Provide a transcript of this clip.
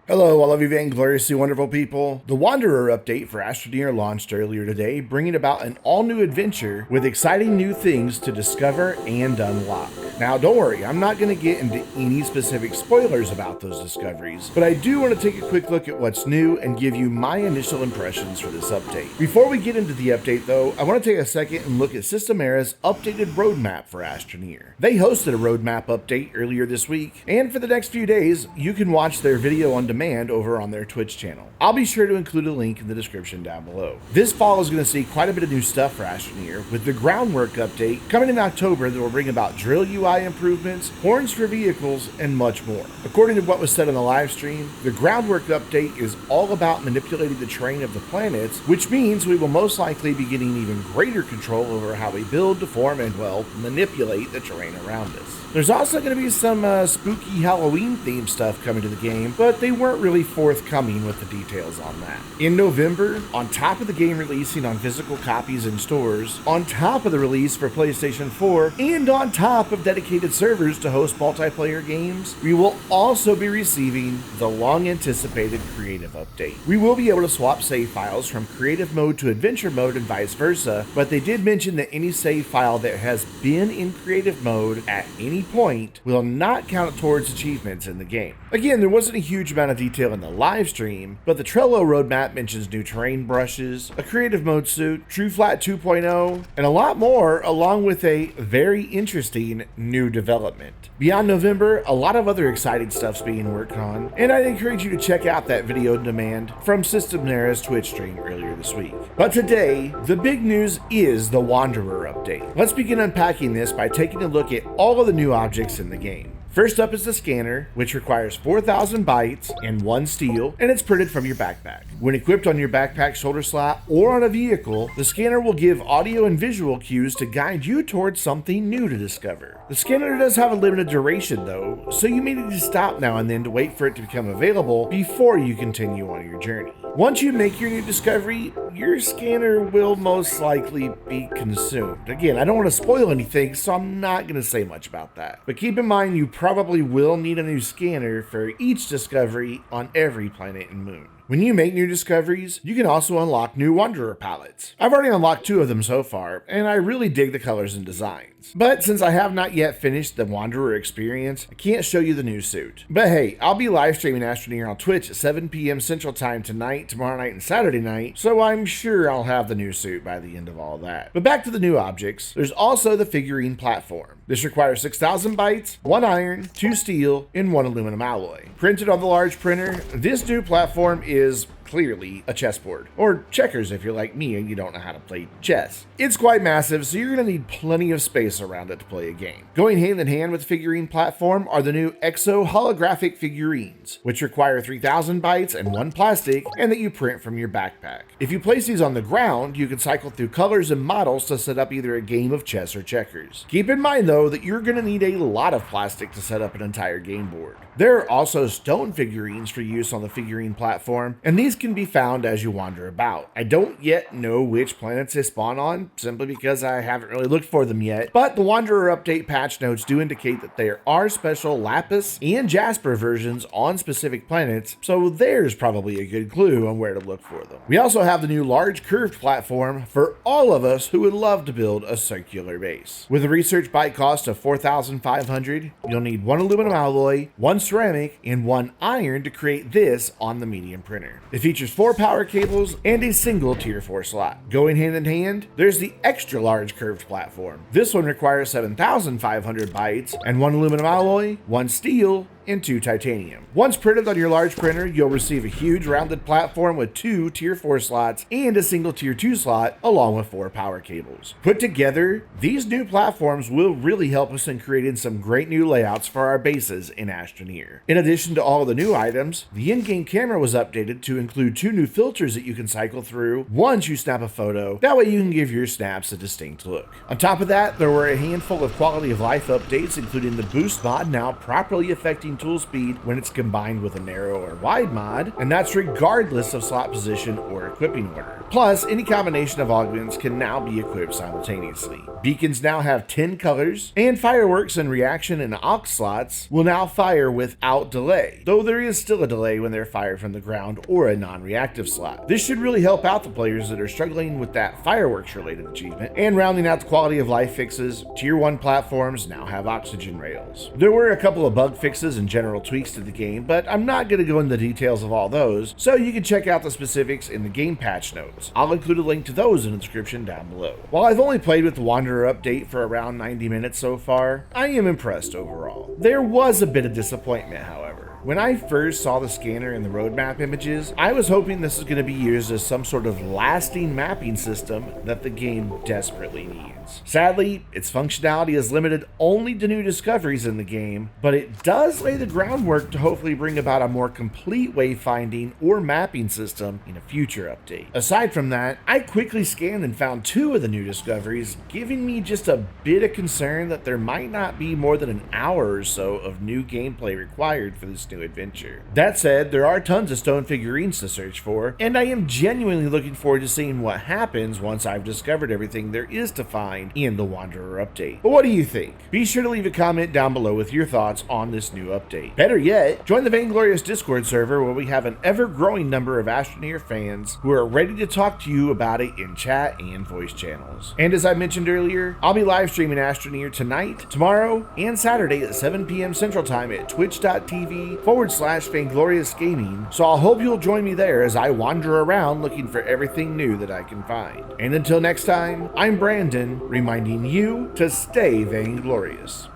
Hello, all of you vaingloriously wonderful people. The Wanderer update for Astroneer launched earlier today, bringing about an all-new adventure with exciting new things to discover and unlock. Now, don't worry, I'm not going to get into any specific spoilers about those discoveries, but I do want to take a quick look at what's new and give you my initial impressions for this update. Before we get into the update, though, I want to take a second and look at Systemera's updated roadmap for Astroneer. They hosted a roadmap update earlier this week, and for the next few days, you can watch their video on demand over on their Twitch channel. I'll be sure to include a link in the description down below. This fall is going to see quite a bit of new stuff for Astroneer, with the groundwork update coming in October that will bring about drill UI improvements, horns for vehicles, and much more. According to what was said on the live stream, the groundwork update is all about manipulating the terrain of the planets, which means we will most likely be getting even greater control over how we build, deform, and, well, manipulate the terrain around us. There's also going to be some spooky Halloween themed stuff coming to the game, but they weren't really forthcoming with the details on that. In November, on top of the game releasing on physical copies in stores, on top of the release for PlayStation 4, and on top of dedicated servers to host multiplayer games, we will also be receiving the long-anticipated creative update. We will be able to swap save files from creative mode to adventure mode and vice versa, but they did mention that any save file that has been in creative mode at any point will not count towards achievements in the game. Again, there wasn't a huge amount of detail in the live stream, but the Trello roadmap mentions new terrain brushes, a creative mode suit, True Flat 2.0, and a lot more, along with a very interesting new development. Beyond November, a lot of other exciting stuff's being worked on, and I'd encourage you to check out that video on demand from Systemera's Twitch stream earlier this week. But today, the big news is the Wanderer update. Let's begin unpacking this by taking a look at all of the new objects in the game. First up is the scanner, which requires 4,000 bytes and 1 steel, and it's printed from your backpack. When equipped on your backpack shoulder slot or on a vehicle, the scanner will give audio and visual cues to guide you towards something new to discover. The scanner does have a limited duration though, so you may need to stop now and then to wait for it to become available before you continue on your journey. Once you make your new discovery, your scanner will most likely be consumed. Again, I don't want to spoil anything, so I'm not going to say much about that. But keep in mind, you probably will need a new scanner for each discovery on every planet and moon. When you make new discoveries, you can also unlock new Wanderer palettes. I've already unlocked 2 of them so far, and I really dig the colors and designs. But since I have not yet finished the Wanderer experience, I can't show you the new suit. But hey, I'll be live streaming Astroneer on Twitch at 7 p.m. Central Time tonight, tomorrow night, and Saturday night, so I'm sure I'll have the new suit by the end of all that. But back to the new objects, there's also the Figurine platform. This requires 6,000 bytes, 1 iron, 2 steel, and 1 aluminum alloy. Printed on the large printer, this new platform is clearly a chessboard, or checkers if you're like me and you don't know how to play chess. It's quite massive, so you're going to need plenty of space around it to play a game. Going hand in hand with the Figurine platform are the new Exo holographic figurines, which require 3,000 bytes and 1 plastic, and that you print from your backpack. If you place these on the ground, you can cycle through colors and models to set up either a game of chess or checkers. Keep in mind though that you're going to need a lot of plastic to set up an entire game board. There are also stone figurines for use on the Figurine platform, and these can be found as you wander about. I don't yet know which planets they spawn on, simply because I haven't really looked for them yet, but the Wanderer update patch notes do indicate that there are special lapis and jasper versions on specific planets, so there's probably a good clue on where to look for them. We also have the new large curved platform for all of us who would love to build a circular base. With a research byte cost of 4,500, you'll need 1 aluminum alloy, 1 ceramic, and 1 iron to create this on the medium printer. It features 4 power cables and a single tier 4 slot. Going hand in hand, there's the extra large curved platform. This one requires 7,500 bytes and 1 aluminum alloy, 1 steel, and 2 titanium. Once printed on your large printer, you'll receive a huge rounded platform with 2 tier 4 slots and a single tier 2 slot, along with 4 power cables. Put together, these new platforms will really help us in creating some great new layouts for our bases in Astroneer. In addition to all the new items, the in-game camera was updated to include 2 new filters that you can cycle through once you snap a photo. That way you can give your snaps a distinct look. On top of that, there were a handful of quality of life updates, including the boost mod now properly affecting in tool speed when it's combined with a narrow or wide mod, and that's regardless of slot position or equipping order. Plus, any combination of augments can now be equipped simultaneously. Beacons now have 10 colors, and fireworks and reaction and aux slots will now fire without delay, though there is still a delay when they're fired from the ground or a non-reactive slot. This should really help out the players that are struggling with that fireworks related achievement. And rounding out the quality of life fixes, Tier 1 platforms now have oxygen rails. There were a couple of bug fixes and general tweaks to the game, but I'm not going to go into the details of all those, so you can check out the specifics in the game patch notes. I'll include a link to those in the description down below. While I've only played with the Wanderer update for around 90 minutes so far, I am impressed overall. There was a bit of disappointment, however. When I first saw the scanner and the roadmap images, I was hoping this is going to be used as some sort of lasting mapping system that the game desperately needs. Sadly, its functionality is limited only to new discoveries in the game, but it does lay the groundwork to hopefully bring about a more complete wayfinding or mapping system in a future update. Aside from that, I quickly scanned and found 2 of the new discoveries, giving me just a bit of concern that there might not be more than an hour or so of new gameplay required for this new adventure. That said, there are tons of stone figurines to search for, and I am genuinely looking forward to seeing what happens once I've discovered everything there is to find in the Wanderer update. But what do you think? Be sure to leave a comment down below with your thoughts on this new update. Better yet, join the Vainglorious Discord server where we have an ever-growing number of Astroneer fans who are ready to talk to you about it in chat and voice channels. And as I mentioned earlier, I'll be live streaming Astroneer tonight, tomorrow, and Saturday at 7 p.m. Central Time at twitch.tv/Vainglorious Gaming, so I hope you'll join me there as I wander around looking for everything new that I can find. And until next time, I'm Brandon, reminding you to stay vainglorious.